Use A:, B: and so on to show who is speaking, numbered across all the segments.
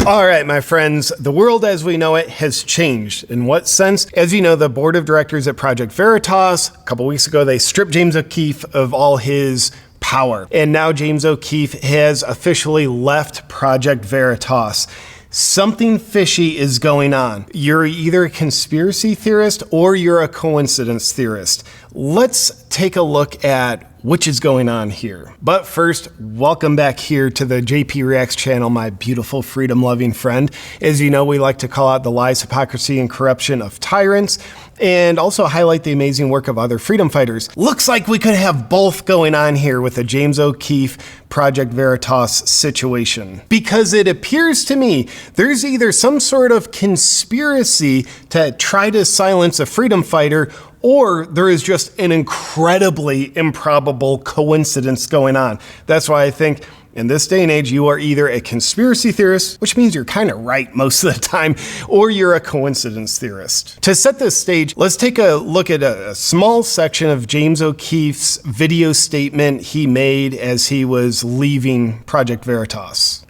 A: All right, my friends, the world as we know it has changed. In what sense? As you know, the board of directors at Project Veritas, a couple weeks ago, they stripped James O'Keefe of all his power. And now James O'Keefe has officially left Project Veritas. Something fishy is going on. You're either a conspiracy theorist or you're a coincidence theorist. Let's take a look at which is going on here. But first, welcome back here to the JP Reacts channel, my beautiful freedom-loving friend. As you know, we like to call out the lies, hypocrisy, and corruption of tyrants, and also highlight the amazing work of other freedom fighters. Looks like we could have both going on here with the James O'Keefe Project Veritas situation. Because it appears to me there's either some sort of conspiracy to try to silence a freedom fighter, or there is just an incredibly improbable coincidence going on. That's why I think in this day and age, you are either a conspiracy theorist, which means you're kind of right most of the time, or you're a coincidence theorist. To set this stage, let's take a look at a small section of James O'Keefe's video statement he made as he was leaving Project Veritas.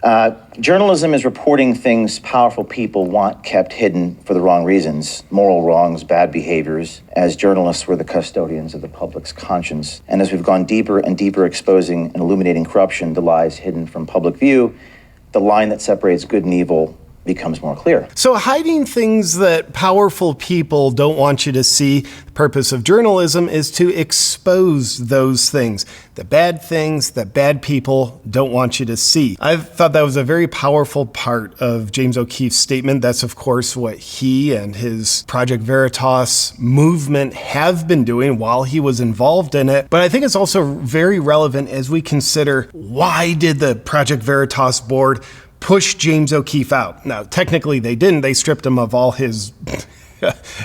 B: Journalism is reporting things powerful people want kept hidden for the wrong reasons, moral wrongs, bad behaviors, as journalists were the custodians of the public's conscience. And as we've gone deeper and deeper exposing and illuminating corruption, the lies hidden from public view, the line that separates good and evil becomes more clear.
A: So hiding things that powerful people don't want you to see, the purpose of journalism is to expose those things, the bad things that bad people don't want you to see. I thought that was a very powerful part of James O'Keefe's statement. That's of course what he and his Project Veritas movement have been doing while he was involved in it. But I think it's also very relevant as we consider, why did the Project Veritas board push James O'Keefe out? Now, technically they didn't. They stripped him of all his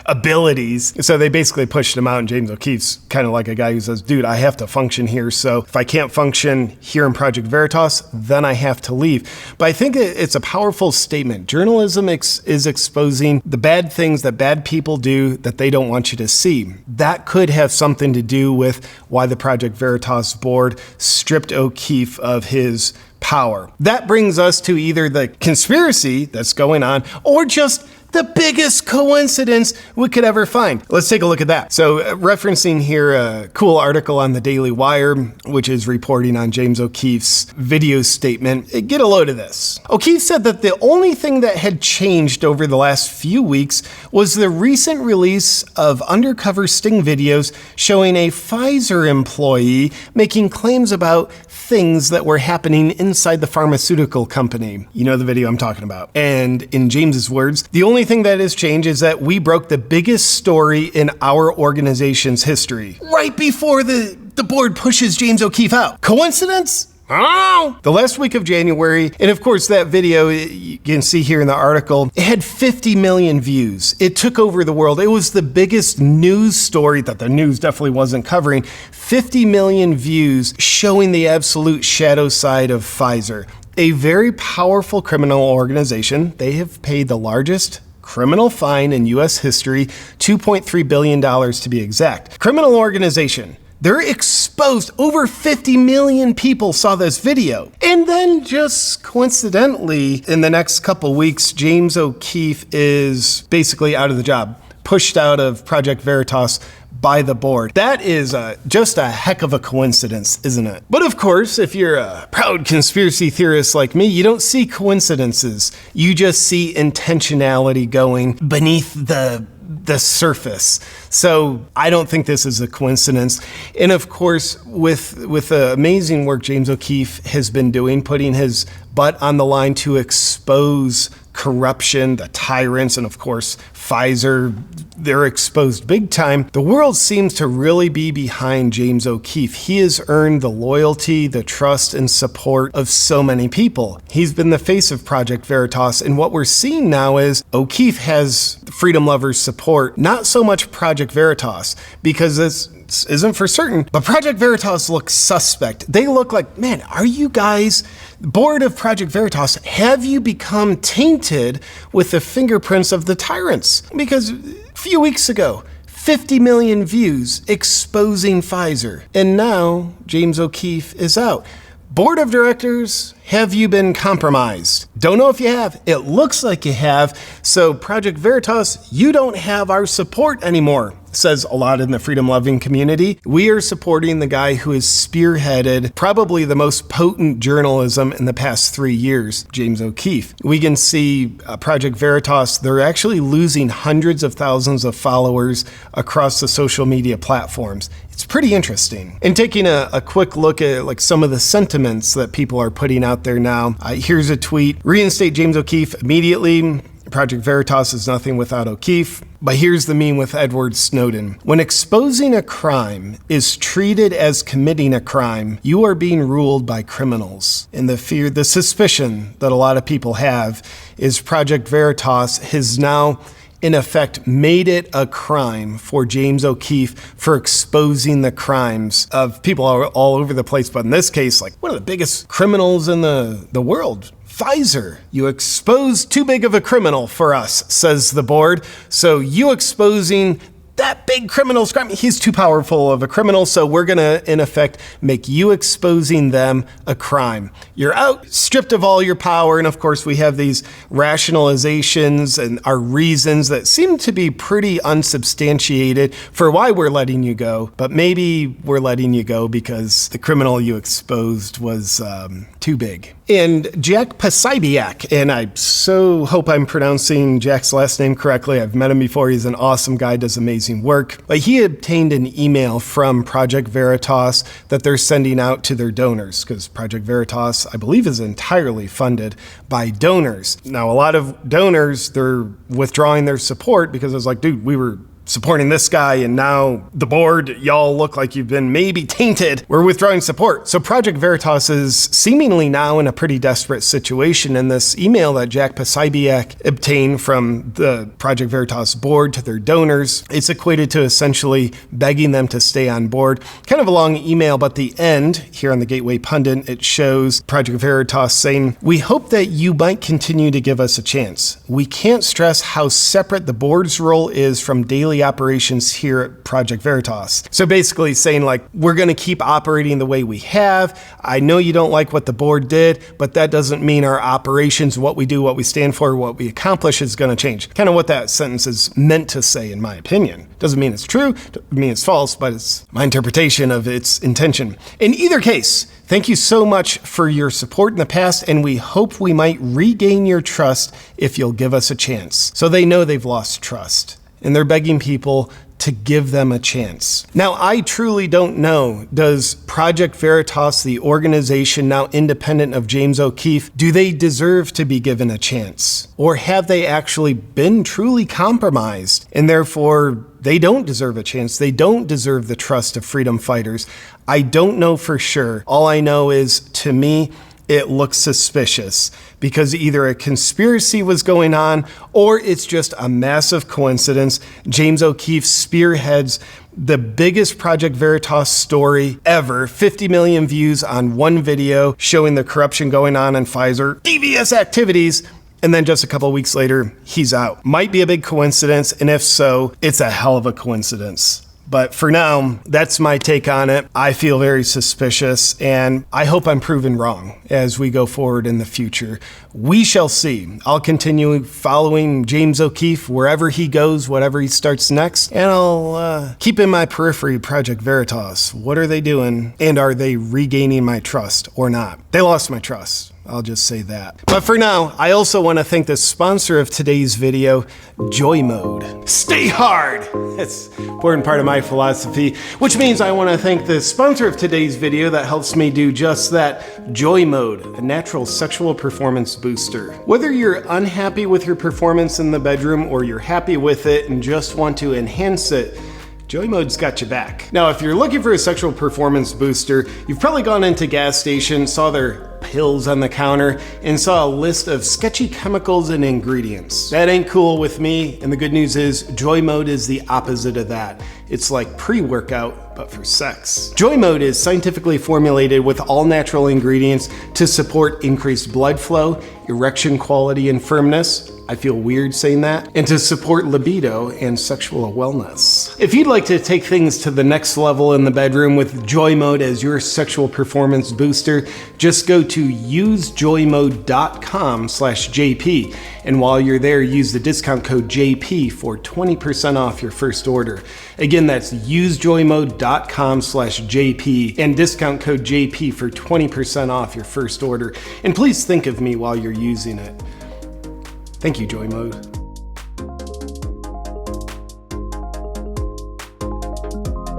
A: abilities. So they basically pushed him out, and James O'Keefe's kind of like a guy who says, dude, I have to function here. So if I can't function here in Project Veritas, then I have to leave. But I think it's a powerful statement. Journalism is exposing the bad things that bad people do that they don't want you to see. That could have something to do with why the Project Veritas board stripped O'Keefe of his power. That brings us to either the conspiracy that's going on or just the biggest coincidence we could ever find. Let's take a look at that. So referencing here a cool article on the Daily Wire, which is reporting on James O'Keefe's video statement. Get a load of this. O'Keefe said that the only thing that had changed over the last few weeks was the recent release of undercover sting videos showing a Pfizer employee making claims about things that were happening inside the pharmaceutical company. You know the video I'm talking about. And in James's words, the only thing that has changed is that we broke the biggest story in our organization's history right before the board pushes James O'Keefe out. Coincidence? I don't know. The last week of January, and of course that video, you can see here in the article, it had 50 million views. It took over the world. It was the biggest news story that the news definitely wasn't covering. 50 million views showing the absolute shadow side of Pfizer. A very powerful criminal organization. They have paid the largest criminal fine in US history, $2.3 billion to be exact. Criminal organization. They're exposed. Over 50 million people saw this video. And then just coincidentally, in the next couple weeks, James O'Keefe is basically out of the job, pushed out of Project Veritas by the board. That is just a heck of a coincidence, isn't it? But of course, if you're a proud conspiracy theorist like me, you don't see coincidences. You just see intentionality going beneath the surface. So I don't think this is a coincidence. And of course, with the amazing work James O'Keefe has been doing, putting his butt on the line to expose corruption, the tyrants, and of course, Pfizer, they're exposed big time. The world seems to really be behind James O'Keefe. He has earned the loyalty, the trust, and support of so many people. He's been the face of Project Veritas, and what we're seeing now is O'Keefe has freedom lovers' support, not so much Project Veritas, because this isn't for certain, but Project Veritas looks suspect. They look like, man, are you guys, board of Project Veritas, have you become tainted with the fingerprints of the tyrants? Because a few weeks ago, 50 million views exposing Pfizer, and now James O'Keefe is out. Board of directors Have you been compromised? Don't know if you have. It looks like you have. So Project Veritas, you don't have our support anymore. Says a lot in the freedom-loving community. We are supporting the guy who has spearheaded probably the most potent journalism in the past 3 years, James O'Keefe. We can see Project Veritas, they're actually losing hundreds of thousands of followers across the social media platforms. It's pretty interesting. And taking a quick look at like some of the sentiments that people are putting out there now. Here's a tweet. Reinstate James O'Keefe immediately. Project Veritas is nothing without O'Keefe. But here's the meme with Edward Snowden. When exposing a crime is treated as committing a crime, you are being ruled by criminals. And the suspicion that a lot of people have is Project Veritas has now in effect made it a crime for James O'Keefe for exposing the crimes of people all over the place. But in this case, like one of the biggest criminals in the world, Pfizer. You exposed too big of a criminal for us, says the board. So you exposing that big criminal's crime, he's too powerful of a criminal, so we're gonna, in effect, make you exposing them a crime. You're out, stripped of all your power, and of course we have these rationalizations and our reasons that seem to be pretty unsubstantiated for why we're letting you go, but maybe we're letting you go because the criminal you exposed was too big. And Jack Posobiec, and I so hope I'm pronouncing Jack's last name correctly. I've met him before. He's an awesome guy, does amazing work. But he obtained an email from Project Veritas that they're sending out to their donors, because Project Veritas, I believe, is entirely funded by donors. Now, a lot of donors, they're withdrawing their support because it's like, dude, we were supporting this guy, and now the board, y'all look like you've been maybe tainted. We're withdrawing support. So Project Veritas is seemingly now in a pretty desperate situation, and this email that Jack Posobiec obtained from the Project Veritas board to their donors, it's equated to essentially begging them to stay on board. Kind of a long email, but the end, here on the Gateway Pundit, it shows Project Veritas saying, "We hope that you might continue to give us a chance. We can't stress how separate the board's role is from daily operations here at Project Veritas." So basically saying like, we're going to keep operating the way we have. I know you don't like what the board did, but that doesn't mean our operations, what we do, what we stand for, what we accomplish is going to change. Kind of what that sentence is meant to say, in my opinion. Doesn't mean it's true, doesn't mean it's false, but it's my interpretation of its intention. In either case, thank you so much for your support in the past, and we hope we might regain your trust if you'll give us a chance. So they know they've lost trust, and they're begging people to give them a chance. Now, I truly don't know, does Project Veritas, the organization now independent of James O'Keefe, do they deserve to be given a chance? Or have they actually been truly compromised, and therefore they don't deserve a chance? They don't deserve the trust of freedom fighters. I don't know for sure. All I know is, to me, it looks suspicious because either a conspiracy was going on or it's just a massive coincidence. James O'Keefe spearheads the biggest Project Veritas story ever, 50 million views on one video showing the corruption going on in Pfizer, devious activities, and then just a couple of weeks later, he's out. Might be a big coincidence, and if so, it's a hell of a coincidence. But for now, that's my take on it. I feel very suspicious, and I hope I'm proven wrong as we go forward in the future. We shall see. I'll continue following James O'Keefe wherever he goes, whatever he starts next, and I'll keep in my periphery Project Veritas. What are they doing, and are they regaining my trust or not? They lost my trust. I'll just say that. But for now, I also want to thank the sponsor of today's video, Joy Mode. Stay hard! That's an important part of my philosophy, which means I want to thank the sponsor of today's video that helps me do just that, Joy Mode, a natural sexual performance booster. Whether you're unhappy with your performance in the bedroom or you're happy with it and just want to enhance it, Joy Mode's got your back. Now, if you're looking for a sexual performance booster, you've probably gone into gas stations, saw their pills on the counter, and saw a list of sketchy chemicals and ingredients. That ain't cool with me, and the good news is Joy Mode is the opposite of that. It's like pre-workout, but for sex. Joy Mode is scientifically formulated with all natural ingredients to support increased blood flow, erection quality and firmness, I feel weird saying that, and to support libido and sexual wellness. If you'd like to take things to the next level in the bedroom with Joy Mode as your sexual performance booster, just go to usejoymode.com/JP, and while you're there, use the discount code JP for 20% off your first order. Again, that's usejoymode.com/JP and discount code JP for 20% off your first order. And please think of me while you're using it. Thank you, Joy Mode.